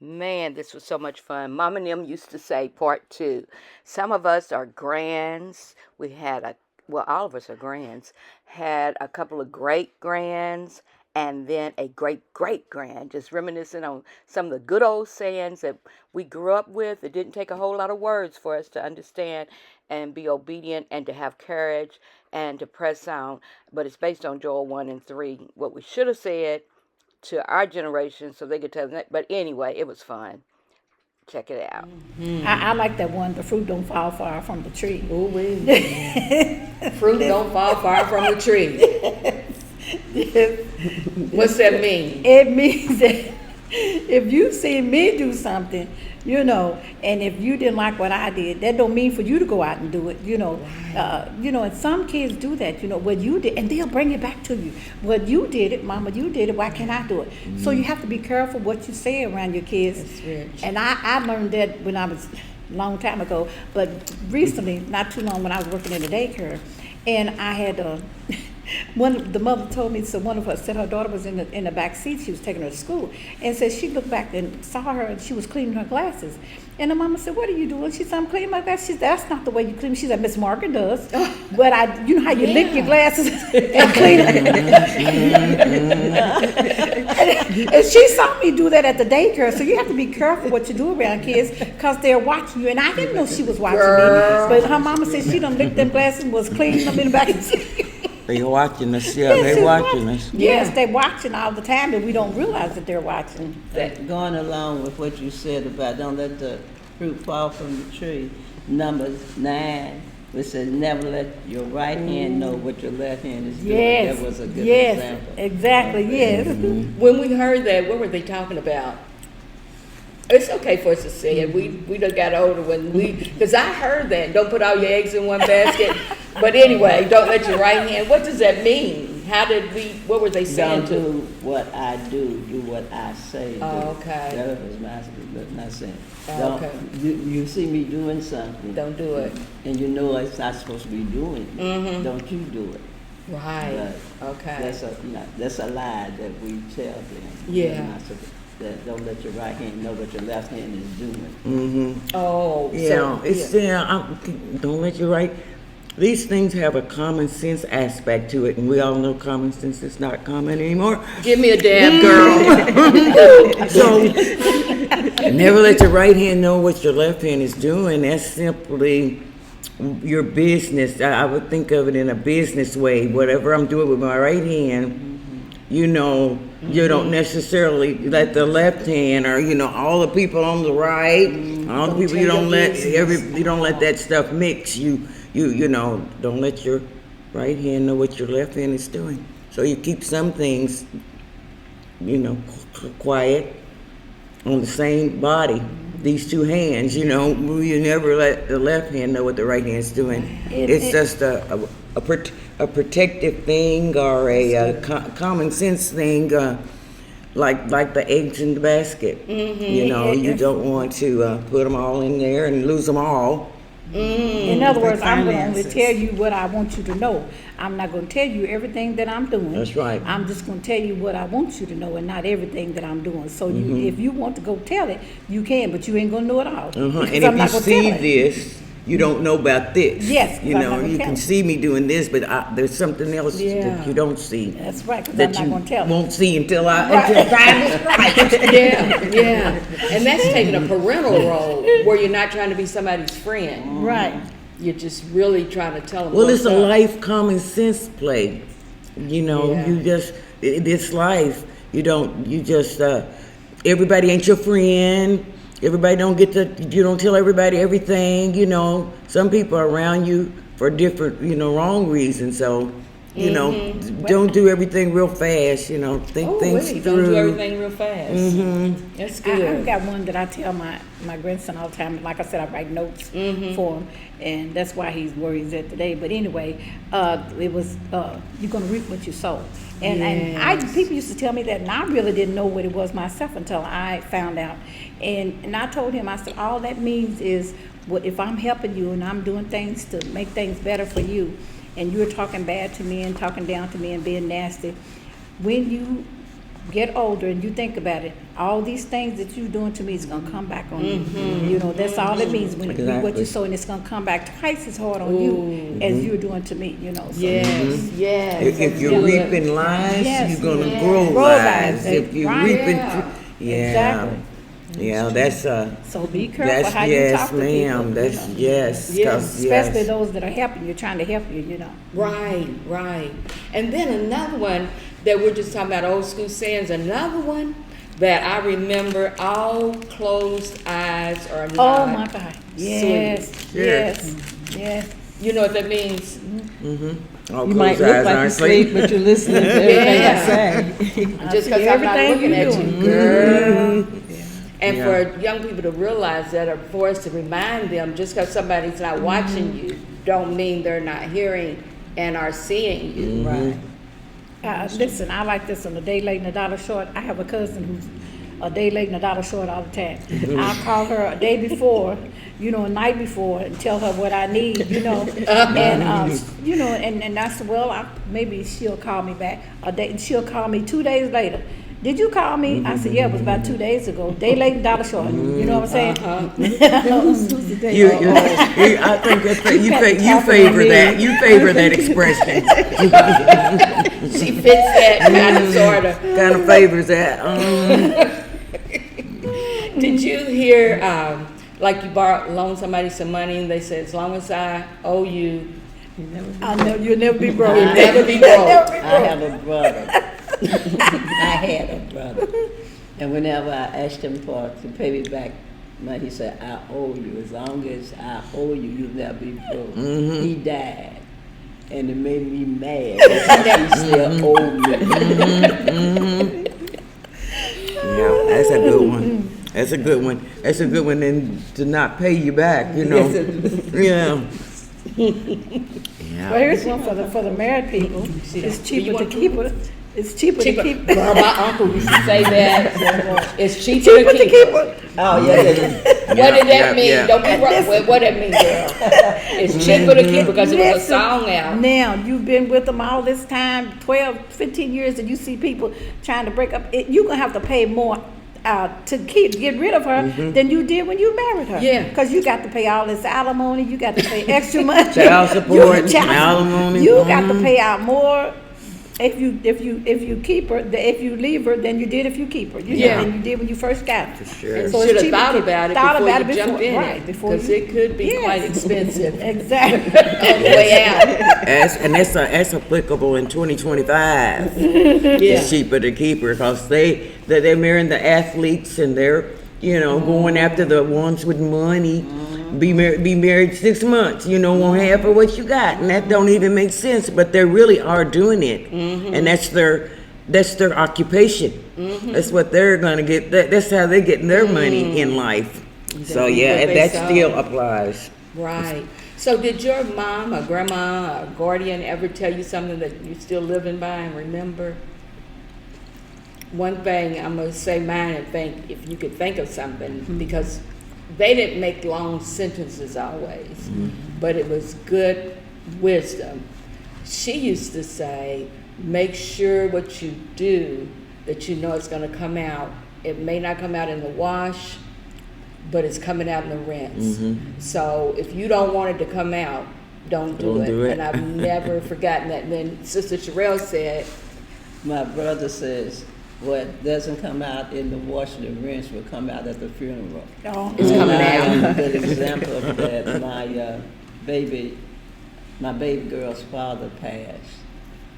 Man, this was so much fun. Mama-nem used to say part two. Some of us are grands. We had well, all of us are grands. Had a couple of great grands and then a great great grand. Just reminiscing on some of the good old sayings that we grew up with. It didn't take a whole lot of words for us to understand and be obedient and to have courage and to press on. But it's based on Joel 1 and 3. What we should have said to our generation so they could tell them. But anyway, it was fun. Check it out. I like that one. The fruit don't fall far from the tree. Ooh, fruit don't fall far from the tree. What's that mean? It means that if you see me do something, and if you didn't like what I did, that don't mean for you to go out and do it, and some kids do that, what you did, and they'll bring it back to you. Well, you did it, Mama, you did it, why can't I do it? So you have to be careful what you say around your kids. That's rich. And I learned that when I was a long time ago, but recently, not too long, when I was working in the daycare, and I had the mother told me, so one of her said her daughter was in the back seat, she was taking her to school, and said she looked back and saw her and she was cleaning her glasses. And the mama said, "What are you doing?" She said, "I'm cleaning my glasses." She said, "That's not the way you clean." She said, "Miss Margaret does." But you know how you lick your glasses and clean it. And she saw me do that at the daycare. So you have to be careful what you do around kids because they're watching you. And I didn't know she was watching me. But her mama said she done licked them glasses and was cleaning them in the back of the seat. They watching us, yeah, they watching us. Yes, they're watching all the time, and we don't realize that they're watching. Going along with what you said about don't let the fruit fall from the tree. Numbers 9, which says never let your right hand know what your left hand is doing. Yes, That was a good yes, example. exactly, yes. When we heard that, what were they talking about? It's okay for us to say it. We done got older because I heard that. Don't put all your eggs in one basket. But anyway, don't let your right hand. What does that mean? What were they saying Don't do what I do what I say. Oh, okay. That was my saying. Oh, okay. You see me doing something. Don't do it. And you know it's not supposed to be doing. Don't you do it. Right. But Okay. that's a lie that we tell them. Yeah. That don't let your right hand know what your left hand is doing. Mm-hmm. Oh, Yeah, don't let you right. These things have a common sense aspect to it, and we all know common sense is not common anymore. Give me a dab, girl. So, never let your right hand know what your left hand is doing. That's simply your business. I would think of it in a business way. Whatever I'm doing with my right hand, you don't necessarily let the left hand or all the people on the right, all the people you don't let that stuff mix. You don't let your right hand know what your left hand is doing. So you keep some things quiet on the same body. These two hands, you never let the left hand know what the right hand is doing. It's just a protective thing or a common sense thing, like the eggs in the basket. You don't want to put them all in there and lose them all. In other words, I'm going to only tell you what I want you to know. I'm not going to tell you everything that I'm doing. That's right. I'm just going to tell you what I want you to know and not everything that I'm doing. So if you want to go tell it, you can, but you ain't going to know it all. And if you see this, you don't know about this. Yes, you can see me doing this, but there's something else that you don't see. That's right, because I'm not going to tell won't see until time is right. Yeah. And that's taking a parental role where you're not trying to be somebody's friend. Right. You're just really trying to tell them. Well, it's a life common sense play. You just, this life, everybody ain't your friend. Everybody you don't tell everybody everything, Some people are around you for different, wrong reasons. So, don't do everything real fast, think things through. Don't do everything real fast. That's good. I've got one that I tell my grandson all the time. Like I said, I write notes for him, and that's why he's where he's at today. But anyway, it was, you're going to reap what you sow. And people used to tell me that, and I really didn't know what it was myself until I found out. And I told him, I said, all that means is, if I'm helping you and I'm doing things to make things better for you, and you're talking bad to me and talking down to me and being nasty, when you get older and you think about it, all these things that you're doing to me is gonna come back on you. You know, that's all it means when what Exactly. you sow, and it's gonna come back twice as hard on you as you're doing to me. You know. So. Yes, yes. If you're that's good. reaping lies, Yes, you're gonna yeah. grow Grow lies. lies, If you're right. reaping, Yeah. Exactly. yeah, that's So be careful that's how you yes, talk to ma'am. people. That's you know. yes, Yes. 'cause, Especially yes. those that are helping you, trying to help you. You know. Right, right. And then another one that we're just talking about old school sayings, another one that I remember, all closed eyes are not Oh my God. sweet. Yes. Sure. Yes. Yes. You know what that means? All You might closed look eyes like you aren't sleep, but you're listening to everything Yeah. I say. Just see because I'm not everything looking you at doing. you, girl. And Yeah. for young people to realize that, or for us to remind them, just because somebody's not watching you, don't mean they're not hearing and are seeing you. Right. Listen, I like this on a day late and a dollar short. I have a cousin who's a day late and a dollar short all the time. I'll call her a day before, you know, a night before, and tell her what I need, you know. And, you know, and I said, well, maybe she'll call me back a day, and she'll call me 2 days later. Did you call me? I said, yeah, it was about 2 days ago. Day late and dollar short. You know what I'm saying? I think you favor that. You favor that expression. She fits that kind of, sort of. Kind of favors that. Did you hear, like you loan somebody some money and they said, as long as I owe you, I know you'll never be broke. you'll never be broke. I have a brother. I had a brother. And whenever I asked him to pay me back money, he said, I owe you. As long as I owe you, you'll never be broke. He died. And it made me mad because he still owed me. Yeah, that's a good one. That's a good one. That's a good one. And to not pay you back, you know. Yeah. Well, here's one for the married people. It's cheaper to keep it. It's cheaper to keep. Girl, my uncle used to say that. It's cheaper to keep it. Oh, yeah, yeah. What did that mean? yeah. Don't be wrong. What that mean, girl? It's cheaper to keep it because it was a song out. Now, you've been with them all this time, 12, 15 years, and you see people trying to break up. You're going to have to pay more to get rid of her than you did when you married her. Yeah. Because you got to pay all this alimony, you got to pay extra money. Child support, Child- alimony. You got to pay out more if you keep her, if you leave her, than you did if you keep her. Yeah. Than you did when you first got her. For sure. And So it's should have cheaper thought to- about it thought before about you it jumped in right, it. before Because you- it could be Yes. quite expensive Exactly. on the way out. That's applicable in 2025. Yeah. It's cheaper to keep her because they're marrying the athletes and they're going after the ones with money. Be married 6 months, want half of what you got, and that don't even make sense. But they really are doing it, and that's their occupation. That's what they're gonna get. That's how they're getting their money in life. So yeah, what they that saw. still applies. Right. So did your mom or grandma or guardian ever tell you something that you're still living by and remember? One thing, I'm going to say mine and think if you could think of something, because they didn't make long sentences always, but it was good wisdom. She used to say, make sure what you do, that you know it's going to come out. It may not come out in the wash, but it's coming out in the rinse. So if you don't want it to come out, don't do it. And I've never forgotten that. And then Sister Sherelle said, My brother says, what doesn't come out in the wash and the rinse will come out at the funeral. Oh. it's coming I have out. a good example of that. My baby girl's father passed,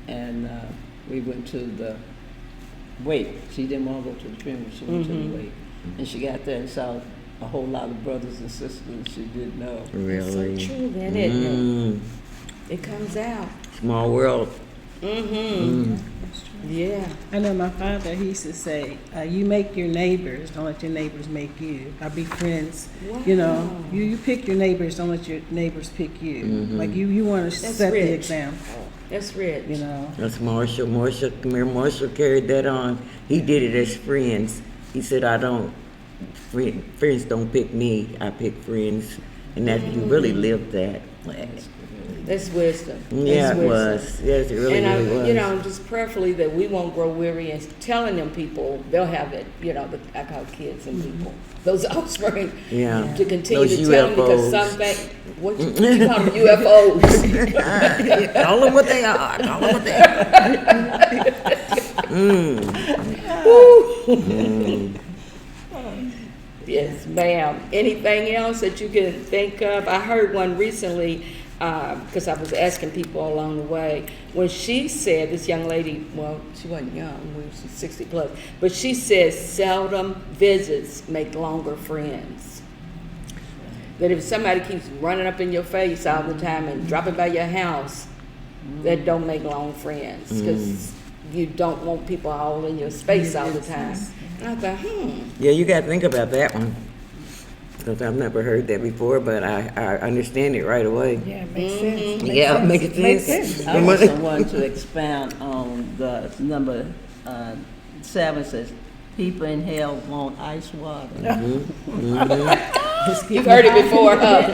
and we went to the wake. She didn't want to go to the funeral. She went to the wake, and she got there and saw a whole lot of brothers and sisters she didn't know. Really, So true, then, isn't it? It comes out. small world. Yeah. I know my father, he used to say, you make your neighbors, don't let your neighbors make you. Or be friends. You know, you pick your neighbors, don't let your neighbors pick you. Like you want to That's set rich. the example, That's rich. you know. That's Marshall. Marshall carried that on. He did it as friends. He said, friends don't pick me, I pick friends. and that you really lived that. That's wisdom. Yeah, That's it wisdom. was. Yes, it really, And I, really was. you know, just prayerfully that we won't grow weary and telling them people they'll have it. You know, I call kids and people those offspring. Yeah. To continue Those to tell them because UFOs. something. What you call them UFOs? Call them what they are. Call them what they are. Yes, ma'am. Anything else that you can think of? I heard one recently, because I was asking people along the way, when she said, this young lady, well, she wasn't young, she's 60 plus, but she says seldom visits make longer friends. That if somebody keeps running up in your face all the time and dropping by your house, that don't make long friends, because you don't want people all in your space all the time. And I thought, Yeah, you got to think about that one. Because I've never heard that before, but I understand it right away. Yeah, it makes sense. Yeah, it makes Makes sense. sense. I also want to expound on the number 7 says, people in hell want ice water. you've heard it before, huh?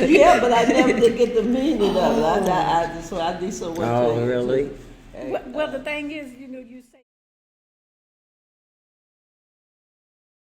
Yeah, but I never did get the meaning of it. So I do so much. Oh, really? Well, the thing is, you know, you say.